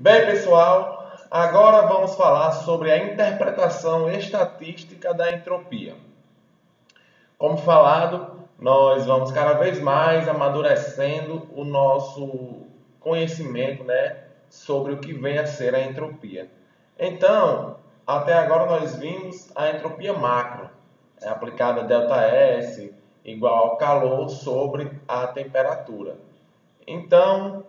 Bem, pessoal, agora vamos falar sobre a interpretação estatística da entropia. Como falado, nós vamos cada vez mais amadurecendo o nosso conhecimento, sobre o que vem a ser a entropia. Então, até agora nós vimos a entropia macro, aplicada a ΔS igual ao calor sobre a temperatura. Então,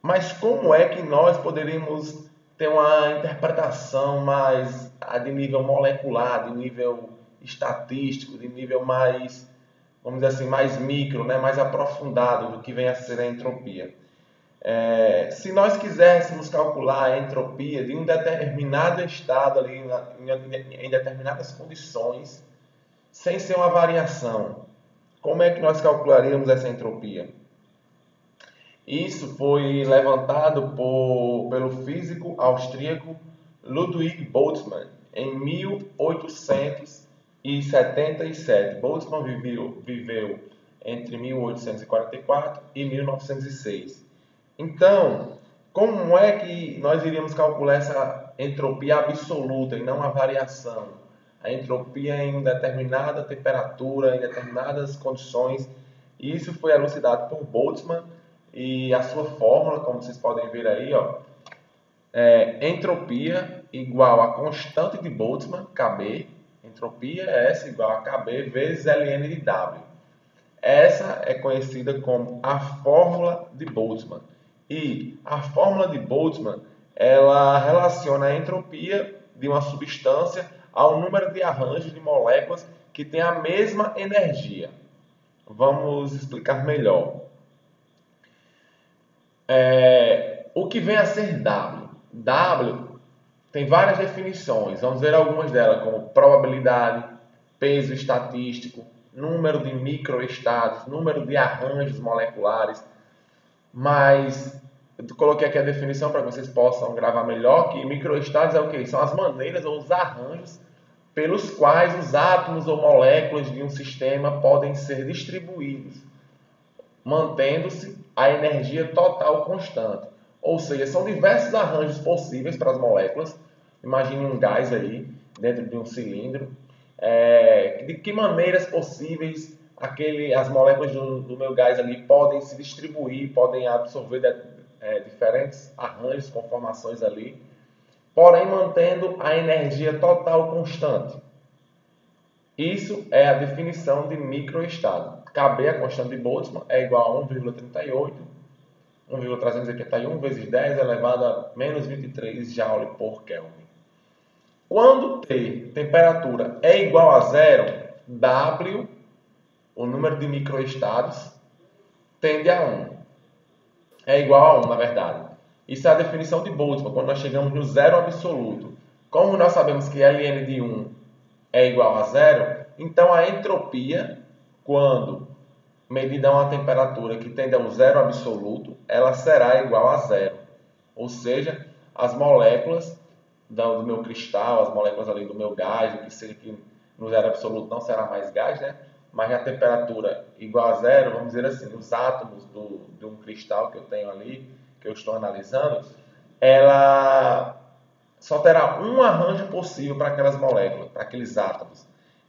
mas como é que nós poderíamos ter uma interpretação mais de nível molecular, de nível estatístico, de nível mais, vamos dizer assim, mais micro, mais aprofundado do que vem a ser a entropia? Se nós quiséssemos calcular a entropia de um determinado estado ali em determinadas condições, sem ser uma variação, como é que nós calcularíamos essa entropia? Isso foi levantado pelo físico austríaco Ludwig Boltzmann em 1877. Boltzmann viveu entre 1844 e 1906. Então, como é que nós iríamos calcular essa entropia absoluta e não a variação? A entropia em determinada temperatura, em determinadas condições. Isso foi elucidado por Boltzmann e a sua fórmula, como vocês podem ver aí, é entropia igual a constante de Boltzmann, Kb. Entropia é S igual a Kb vezes Ln de W. Essa é conhecida como a fórmula de Boltzmann. E a fórmula de Boltzmann, ela relaciona a entropia de uma substância ao número de arranjos de moléculas que têm a mesma energia. Vamos explicar melhor. O que vem a ser W? W tem várias definições. Vamos ver algumas delas, como probabilidade, peso estatístico, número de microestados, número de arranjos moleculares. Mas eu coloquei aqui a definição para que vocês possam gravar melhor, que microestados é o quê? São as maneiras ou os arranjos pelos quais os átomos ou moléculas de um sistema podem ser distribuídos, mantendo-se a energia total constante. Ou seja, são diversos arranjos possíveis para as moléculas. Imagine um gás aí, dentro de um cilindro. De que maneiras possíveis as moléculas do meu gás ali podem se distribuir, podem absorver diferentes arranjos, conformações ali, porém mantendo a energia total constante. Isso é a definição de microestado. Kb, a constante de Boltzmann, é igual a 1,381 vezes 10 elevado a menos 23 Joule por Kelvin. Quando T, temperatura, é igual a zero, W, o número de microestados, tende a 1. É igual a 1, na verdade. Isso é a definição de Boltzmann, quando nós chegamos no zero absoluto. Como nós sabemos que Ln de 1 é igual a zero, então a entropia, quando medida a uma temperatura que tende ao zero absoluto, ela será igual a zero. Ou seja, as moléculas do meu cristal, as moléculas ali do meu gás, o que seja que no zero absoluto não será mais gás, mas a temperatura igual a zero, vamos dizer assim, os átomos de um cristal que eu tenho ali, que eu estou analisando, ela só terá um arranjo possível para aquelas moléculas, para aqueles átomos.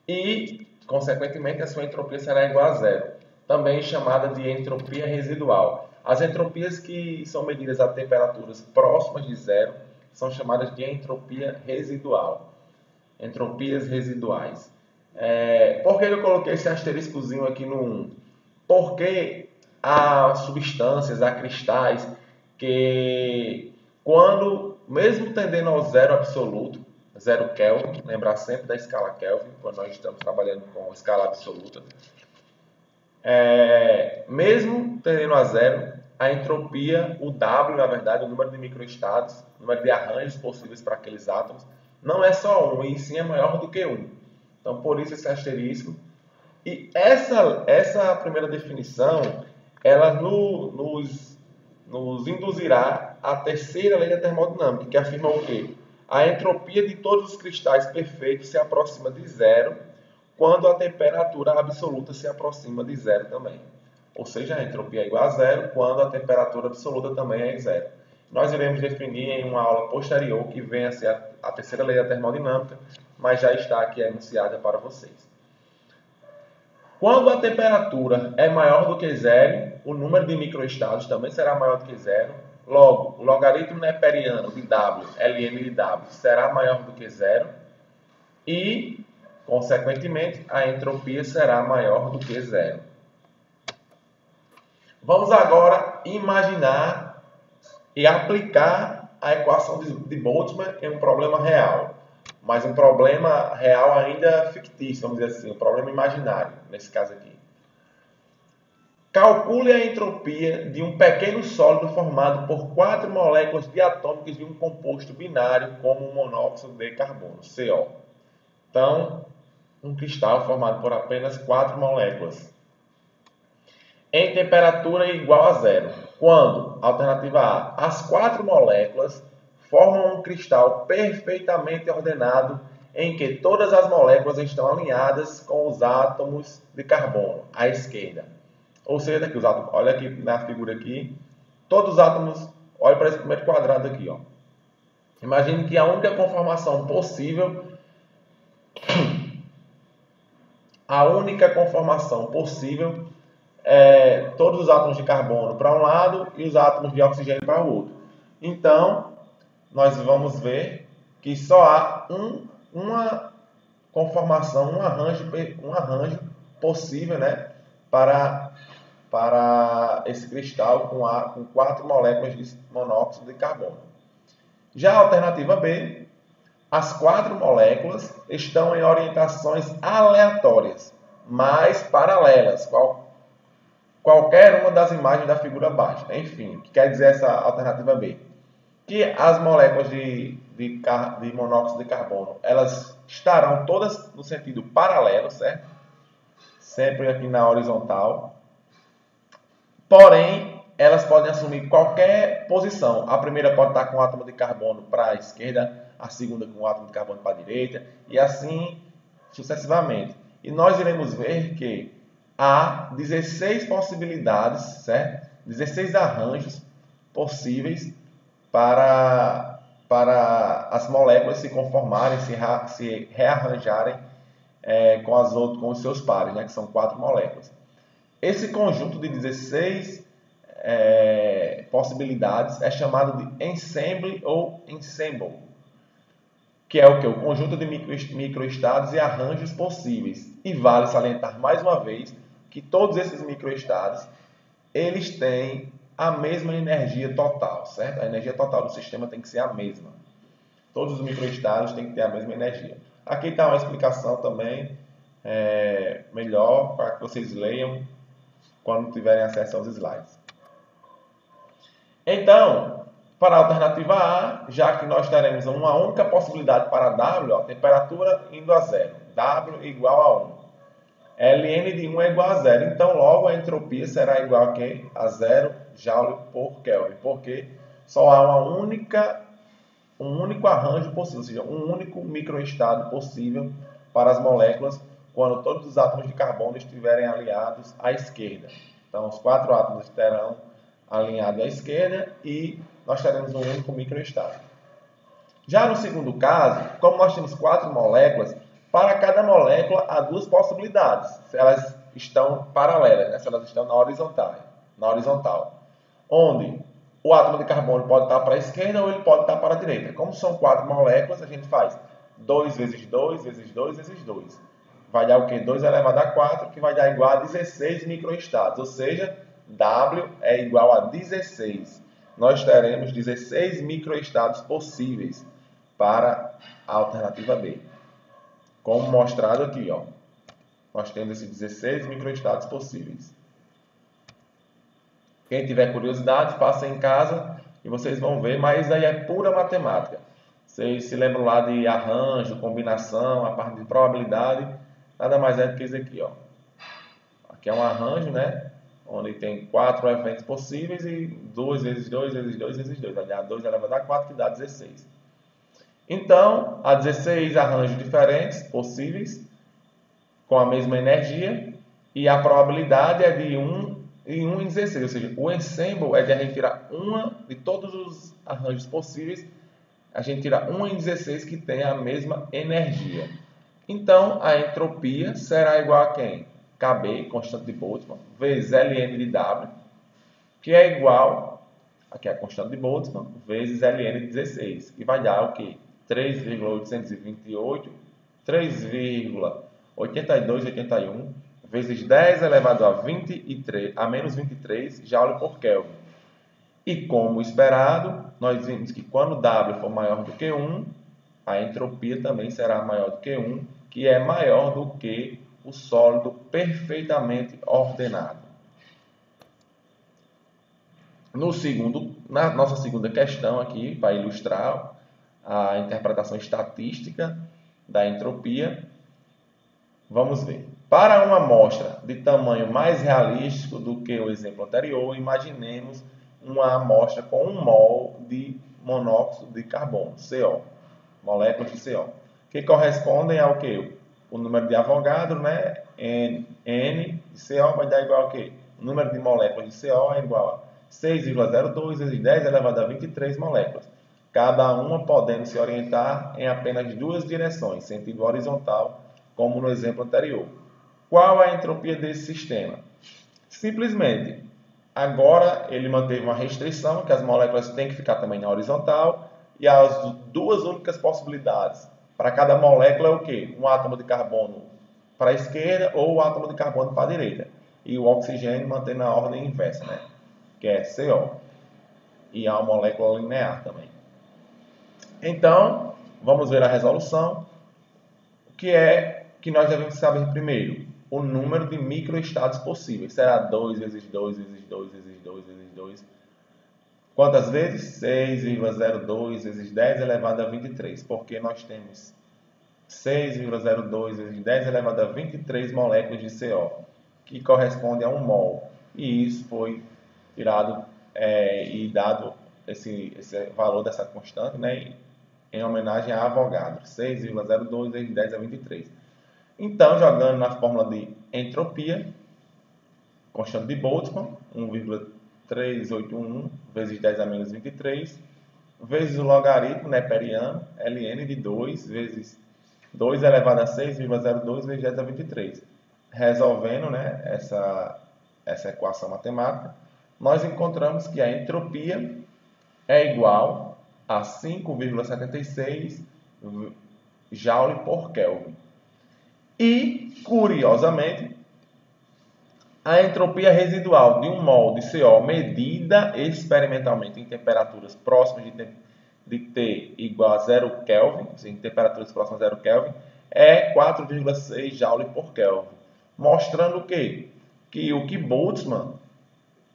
E, consequentemente, a sua entropia será igual a zero. Também chamada de entropia residual. As entropias que são medidas a temperaturas próximas de zero são chamadas de entropia residual. Entropias residuais. Por que eu coloquei esse asteriscozinho aqui no 1? Porque há substâncias, há cristais que, quando, mesmo tendendo ao zero absoluto, zero Kelvin, lembrar sempre da escala Kelvin, quando nós estamos trabalhando com escala absoluta, mesmo tendendo a zero, a entropia, o W, na verdade, o número de microestados, o número de arranjos possíveis para aqueles átomos, não é só 1, e sim é maior do que 1. Então, por isso esse asterisco. E essa primeira definição, ela nos induzirá à terceira lei da termodinâmica, que afirma o quê? A entropia de todos os cristais perfeitos se aproxima de zero quando a temperatura absoluta se aproxima de zero também. Ou seja, a entropia é igual a zero quando a temperatura absoluta também é zero. nós iremos definir em uma aula posterior, que vem a ser a terceira lei da termodinâmica, mas já está aqui anunciada para vocês. Quando a temperatura é maior do que zero, o número de microestados também será maior do que zero. Logo, o logaritmo neperiano de W, ln de W, será maior do que zero. E, consequentemente, a entropia será maior do que zero. Vamos agora imaginar e aplicar a equação de Boltzmann em um problema real. Mas um problema real ainda fictício, vamos dizer assim, um problema imaginário, nesse caso aqui. Calcule a entropia de um pequeno sólido formado por 4 moléculas diatômicas de um composto binário como o monóxido de carbono, CO. Então, um cristal formado por apenas 4 moléculas. Em temperatura igual a zero. Quando, alternativa A, as 4 moléculas formam um cristal perfeitamente ordenado em que todas as moléculas estão alinhadas com os átomos de carbono à esquerda. Ou seja, aqui os átomos, olha aqui na figura aqui, todos os átomos, olha para esse primeiro quadrado aqui, ó. Imagine que a única conformação possível é todos os átomos de carbono para um lado e os átomos de oxigênio para o outro. Então, nós vamos ver que só há uma conformação, um arranjo possível, né, para esse cristal com 4 moléculas de monóxido de carbono. Já a alternativa B, as 4 moléculas estão em orientações aleatórias, mas paralelas, qualquer uma das imagens da figura abaixo. Enfim, o que quer dizer essa alternativa B? Que as moléculas de monóxido de carbono, elas estarão todas no sentido paralelo, certo? Sempre aqui na horizontal. Porém, elas podem assumir qualquer posição. A primeira pode estar com o átomo de carbono para a esquerda, a segunda com o átomo de carbono para a direita, e assim sucessivamente. E nós iremos ver que há 16 possibilidades, certo? 16 arranjos possíveis para as moléculas se conformarem, se rearranjarem com os seus pares, né, que são 4 moléculas. Esse conjunto de 16 possibilidades é chamado de ensemble ou ensemble, que é o que? O conjunto de microestados e arranjos possíveis. E vale salientar mais uma vez que todos esses microestados, eles têm a mesma energia total, certo? A energia total do sistema tem que ser a mesma. Todos os microestados têm que ter a mesma energia. Aqui está uma explicação também melhor para que vocês leiam quando tiverem acesso aos slides. Então, para a alternativa A, já que nós teremos uma única possibilidade para W, ó, temperatura indo a zero, W igual a 1. Ln de 1 é igual a zero, então logo a entropia será igual a quê? A 0 Joule por Kelvin, porque só há um único arranjo possível, ou seja, um único microestado possível para as moléculas quando todos os átomos de carbono estiverem alinhados à esquerda. Então, os 4 átomos estarão alinhados à esquerda e nós teremos um único microestado. Já no segundo caso, como nós temos 4 moléculas, para cada molécula há 2 possibilidades, se elas estão paralelas, né? Se elas estão na horizontal, onde o átomo de carbono pode estar para a esquerda ou ele pode estar para a direita. Como são 4 moléculas, a gente faz 2 vezes 2 vezes 2 vezes 2. Vai dar o quê? 2 elevado a 4, que vai dar igual a 16 microestados, ou seja, W é igual a 16. Nós teremos 16 microestados possíveis para a alternativa B. Como mostrado aqui, ó. Nós temos esses 16 microestados possíveis. Quem tiver curiosidade, passa em casa e vocês vão ver, mas aí é pura matemática. Vocês se lembram lá de arranjo, combinação, a parte de probabilidade, nada mais é do que isso aqui, ó. Aqui é um arranjo, né? Onde tem 4 eventos possíveis e 2 vezes 2 vezes 2 vezes 2. Vai dar 2 elevado a 4, que dá 16. Então, há 16 arranjos diferentes possíveis, com a mesma energia, e a probabilidade é de 1 em 16, ou seja, o ensemble é de a gente tirar uma de todos arranjos possíveis, a gente tira 1 em 16 que tem a mesma energia. Então, a entropia será igual a quem? KB, constante de Boltzmann, vezes Ln de W, que é igual, aqui é a constante de Boltzmann, vezes Ln de 16, que vai dar o quê? 3,828, 3,8281, vezes 10 elevado a, 23, a menos 23 Joule por Kelvin. E como esperado, nós vimos que quando W for maior do que 1, a entropia também será maior do que 1, que é maior do que o sólido perfeitamente ordenado. Na nossa segunda questão aqui, para ilustrar a interpretação estatística da entropia, vamos ver. Para uma amostra de tamanho mais realístico do que o exemplo anterior, imaginemos uma amostra com 1 mol de monóxido de carbono, CO, moléculas de CO, que correspondem ao que? O número de Avogadro, né? N de CO vai dar igual ao quê? O número de moléculas de CO é igual a 6,02 vezes 10 elevado a 23 moléculas, cada uma podendo se orientar em apenas 2 direções, sentido horizontal, como no exemplo anterior. Qual a entropia desse sistema? Simplesmente, agora ele manteve uma restrição, que as moléculas têm que ficar também na horizontal, e as duas únicas possibilidades para cada molécula é o quê? Um átomo de carbono para a esquerda ou o átomo de carbono para a direita. E o oxigênio mantém na ordem inversa, né? Que é CO. E há uma molécula linear também. Então, vamos ver a resolução. O que é que nós devemos saber primeiro? O número de microestados possíveis. Será 2 vezes 2 vezes 2 vezes 2 vezes 2. Quantas vezes? 6,02 vezes 10 elevado a 23. Porque nós temos 6,02 vezes 10 elevado a 23 moléculas de CO, que corresponde a 1 mol. E isso foi tirado e dado esse valor dessa constante, né, em homenagem a Avogadro, 6,02 vezes 10 a 23. Então, jogando na fórmula de entropia, constante de Boltzmann, 1,381 vezes 10 a menos 23, vezes o logaritmo neperiano, Ln de 2 vezes 2 elevado a 6,02 vezes 10 a 23. Resolvendo, né, essa equação matemática, nós encontramos que a entropia é igual a 5,76 Joule por Kelvin. E, curiosamente, a entropia residual de 1 mol de CO medida experimentalmente em temperaturas próximas de T igual a 0 Kelvin, em temperaturas próximas a 0 Kelvin, é 4,6 Joule por Kelvin. Mostrando o quê? Que o que Boltzmann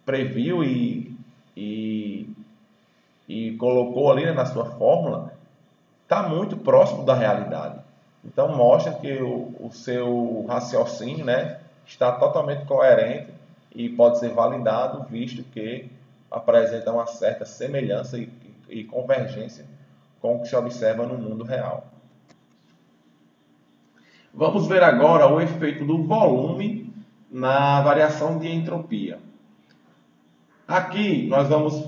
previu e colocou ali, né, na sua fórmula está muito próximo da realidade. Então mostra que o seu raciocínio, né, está totalmente coerente e pode ser validado, visto que apresenta uma certa semelhança e convergência com o que se observa no mundo real. Vamos ver agora o efeito do volume na variação de entropia. Aqui nós vamos...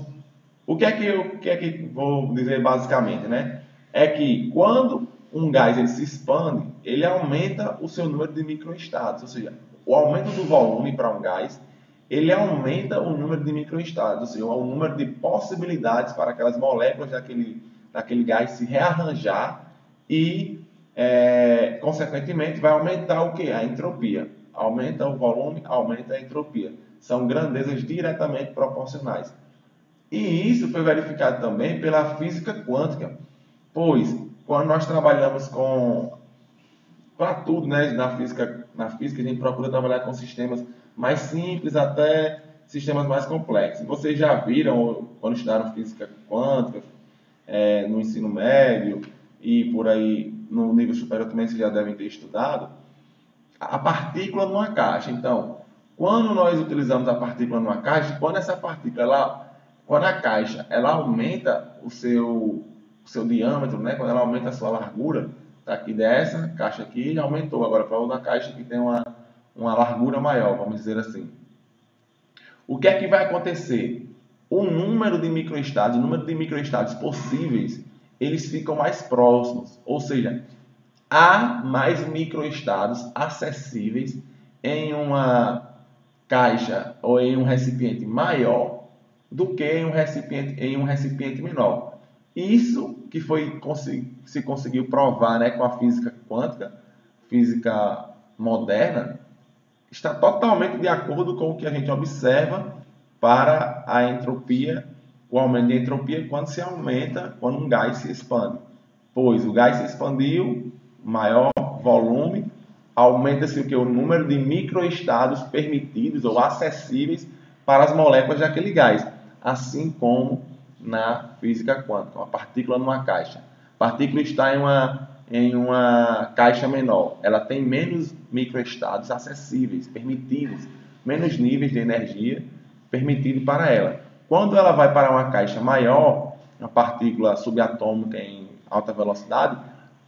O que é que vou dizer basicamente, né? É que quando um gás ele se expande, ele aumenta o seu número de microestados, ou seja, o aumento do volume para um gás, ele aumenta o número de microestados, ou seja, o número de possibilidades para aquelas moléculas daquele gás se rearranjar e, consequentemente, vai aumentar o que? A entropia. Aumenta o volume, aumenta a entropia. São grandezas diretamente proporcionais. E isso foi verificado também pela física quântica, pois quando nós trabalhamos para tudo, né, na física a gente procura trabalhar com sistemas mais simples até sistemas mais complexos. Vocês já viram, quando estudaram física quântica, no ensino médio e por aí no nível superior também vocês já devem ter estudado, a partícula numa caixa. Então, quando nós utilizamos a partícula numa caixa, quando essa partícula quando a caixa ela aumenta o seu diâmetro, né? Quando ela aumenta a sua largura, tá aqui dessa caixa aqui, aumentou agora para outra caixa que tem uma largura maior, vamos dizer assim. O que é que vai acontecer? o número de microestados possíveis, eles ficam mais próximos. Ou seja, há mais microestados acessíveis em uma caixa ou em um recipiente maior do que em um recipiente menor. Isso que se conseguiu provar, né, com a física quântica, física moderna, está totalmente de acordo com o que a gente observa para a entropia, o aumento de entropia quando um gás se expande. Pois o gás se expandiu, maior volume, aumenta-se o número de microestados permitidos ou acessíveis para as moléculas daquele gás, assim como na física quântica, uma partícula numa caixa. A partícula está em uma caixa menor, ela tem menos microestados acessíveis, permitidos, menos níveis de energia permitido para ela. Quando ela vai para uma caixa maior, uma partícula subatômica em alta velocidade,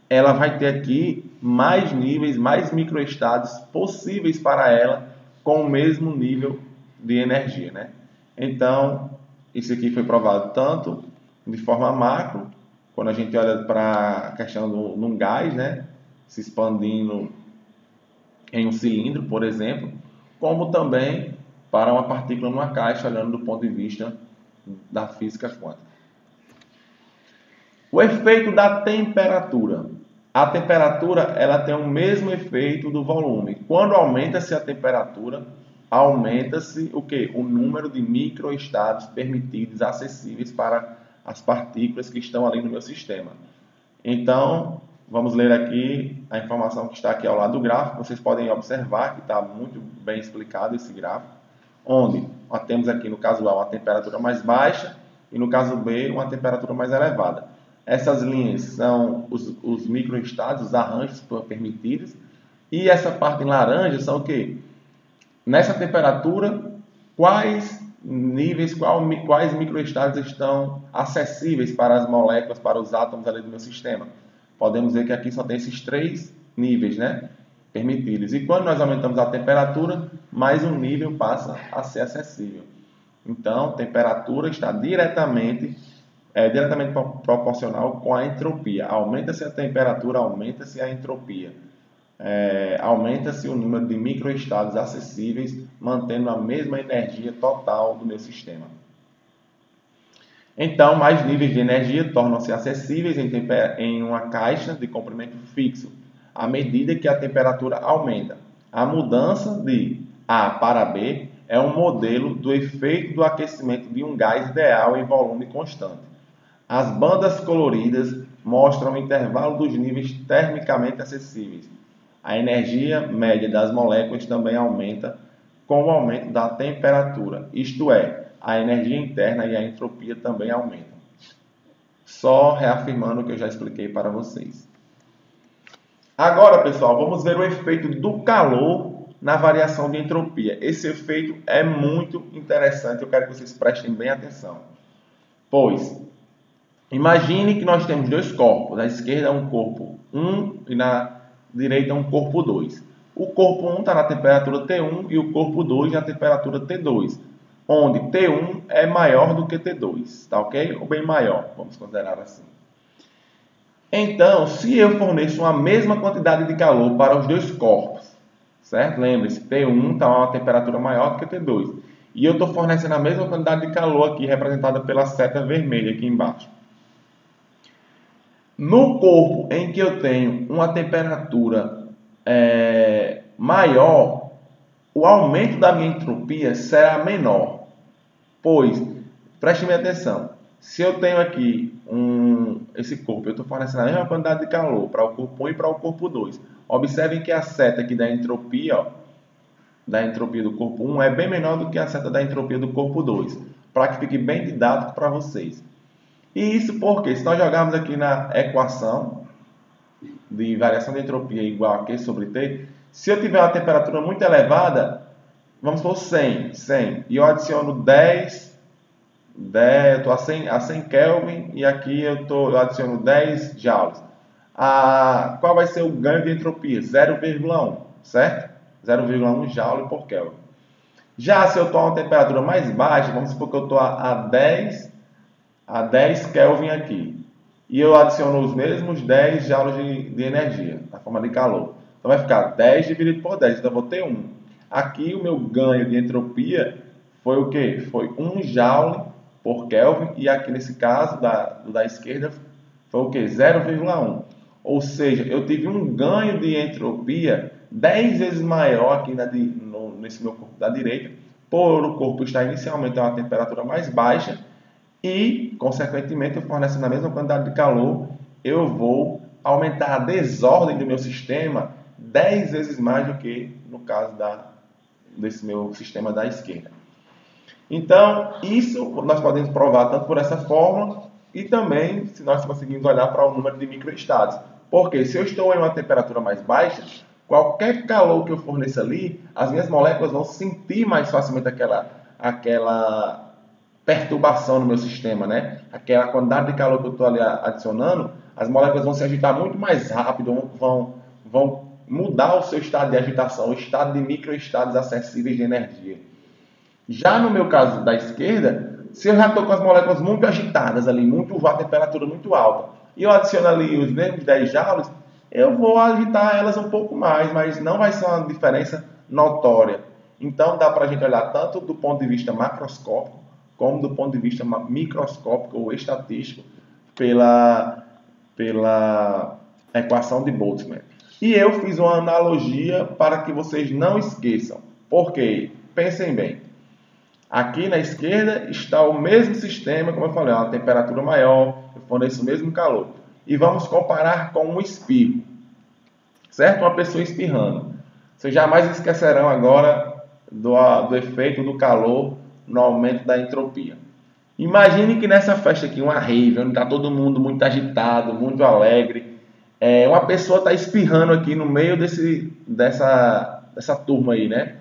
ela vai ter aqui mais níveis, mais microestados possíveis para ela com o mesmo nível de energia, né? Então, isso aqui foi provado tanto de forma macro, quando a gente olha para a questão de um gás, né, se expandindo em um cilindro, por exemplo, como também para uma partícula numa caixa, olhando do ponto de vista da física quântica. O efeito da temperatura. A temperatura ela tem o mesmo efeito do volume. Quando aumenta-se a temperatura, aumenta-se o quê? O número de microestados permitidos, acessíveis para as partículas que estão ali no meu sistema. Então, vamos ler aqui a informação que está aqui ao lado do gráfico. Vocês podem observar que está muito bem explicado esse gráfico, onde temos aqui no caso A uma temperatura mais baixa e no caso B uma temperatura mais elevada. Essas linhas são os microestados, os arranjos permitidos, e essa parte em laranja são o quê? Nessa temperatura, quais níveis, quais microestados estão acessíveis para as moléculas, para os átomos ali do meu sistema? Podemos ver que aqui só tem esses 3 níveis, né, permitidos. E quando nós aumentamos a temperatura, mais um nível passa a ser acessível. Então, temperatura está diretamente proporcional com a entropia. Aumenta-se a temperatura, aumenta-se a entropia. Aumenta-se o número de microestados acessíveis, mantendo a mesma energia total do meu sistema. Então, mais níveis de energia tornam-se acessíveis em uma caixa de comprimento fixo, à medida que a temperatura aumenta. A mudança de A para B é um modelo do efeito do aquecimento de um gás ideal em volume constante. As bandas coloridas mostram o intervalo dos níveis termicamente acessíveis. A energia média das moléculas também aumenta com o aumento da temperatura, isto é, a energia interna e a entropia também aumentam. Só reafirmando o que eu já expliquei para vocês. Agora, pessoal, vamos ver o efeito do calor na variação de entropia. Esse efeito é muito interessante, eu quero que vocês prestem bem atenção. Pois, imagine que nós temos 2 corpos, à esquerda um corpo 1 e na direita um corpo 2. O corpo 1 está na temperatura T1 e o corpo 2 na temperatura T2, onde T1 é maior do que T2, tá ok? Ou bem maior, vamos considerar assim. Então, se eu forneço a mesma quantidade de calor para os 2 corpos, certo? Lembre-se, T1 está a uma temperatura maior do que T2. E eu estou fornecendo a mesma quantidade de calor aqui, representada pela seta vermelha aqui embaixo. No corpo em que eu tenho uma temperatura maior, o aumento da minha entropia será menor. Pois, preste atenção, se eu tenho aqui esse corpo, eu estou fornecendo a mesma quantidade de calor para o corpo 1 e para o corpo 2. Observem que a seta aqui da entropia do corpo 1 é bem menor do que a seta da entropia do corpo 2, para que fique bem didático para vocês. E isso porque, se nós jogarmos aqui na equação de variação de entropia igual a Q sobre T, se eu tiver uma temperatura muito elevada, vamos supor 100, e eu adiciono 10, eu estou a 100 Kelvin e aqui eu adiciono 10 joules. Qual vai ser o ganho de entropia? 0,1, certo? 0,1 joule por Kelvin. Já se eu estou a uma temperatura mais baixa, vamos supor que eu estou a 10 Kelvin aqui, e eu adiciono os mesmos 10 joules de energia, na forma de calor. Então vai ficar 10 dividido por 10, então eu vou ter 1. Aqui o meu ganho de entropia foi o quê? Foi 1 joule por Kelvin, e aqui nesse caso da esquerda foi o quê? 0,1. Ou seja, eu tive um ganho de entropia 10 vezes maior aqui nesse meu corpo da direita, por o corpo estar inicialmente a uma temperatura mais baixa e, consequentemente, eu fornecendo a mesma quantidade de calor, eu vou aumentar a desordem do meu sistema 10 vezes mais do que no caso desse meu sistema da esquerda. Então, isso nós podemos provar tanto por essa fórmula e também se nós conseguirmos olhar para o número de microestados. Porque se eu estou em uma temperatura mais baixa, qualquer calor que eu forneça ali, as minhas moléculas vão sentir mais facilmente aquela perturbação no meu sistema, né? Aquela quantidade de calor que eu estou ali adicionando, as moléculas vão se agitar muito mais rápido, vão mudar o seu estado de agitação, o estado de microestados acessíveis de energia. Já no meu caso da esquerda, se eu já estou com as moléculas muito agitadas ali, a temperatura muito alta, e eu adiciono ali os mesmos 10 joules, eu vou agitar elas um pouco mais, mas não vai ser uma diferença notória. Então dá para a gente olhar tanto do ponto de vista macroscópico, como do ponto de vista microscópico ou estatístico, pela equação de Boltzmann. E eu fiz uma analogia para que vocês não esqueçam. Por quê? Pensem bem. Aqui na esquerda está o mesmo sistema, como eu falei, uma temperatura maior, eu forneço o mesmo calor. E vamos comparar com um espirro, certo? Uma pessoa espirrando. Vocês jamais esquecerão agora do efeito do calor no aumento da entropia. Imagine que nessa festa aqui, uma rave, onde está todo mundo muito agitado, muito alegre, uma pessoa está espirrando aqui no meio dessa turma aí, né?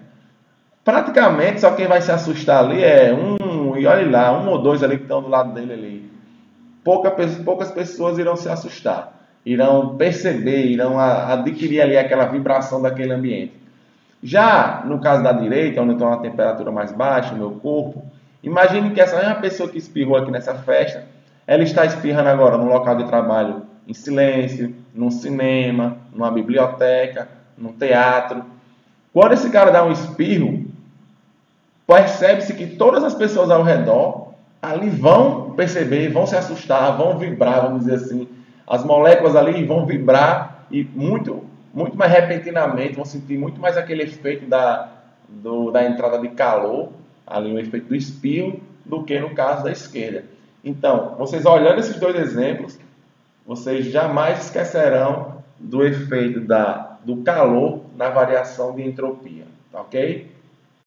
Praticamente, só quem vai se assustar ali e olha lá, um ou dois ali que estão do lado dele ali. Poucas pessoas irão se assustar, irão perceber, irão adquirir ali aquela vibração daquele ambiente. Já no caso da direita, onde está uma temperatura mais baixa, o meu corpo, imagine que essa mesma pessoa que espirrou aqui nessa festa, ela está espirrando agora no local de trabalho em silêncio, num cinema, numa biblioteca, num teatro. Quando esse cara dá um espirro, percebe-se que todas as pessoas ao redor ali vão perceber, vão se assustar, vão vibrar, vamos dizer assim. As moléculas ali vão vibrar e muito mais repentinamente, vão sentir muito mais aquele efeito da entrada de calor, ali o efeito do espirro, do que no caso da esquerda. Então, vocês olhando esses dois exemplos, vocês jamais esquecerão do efeito do calor na variação de entropia, tá ok?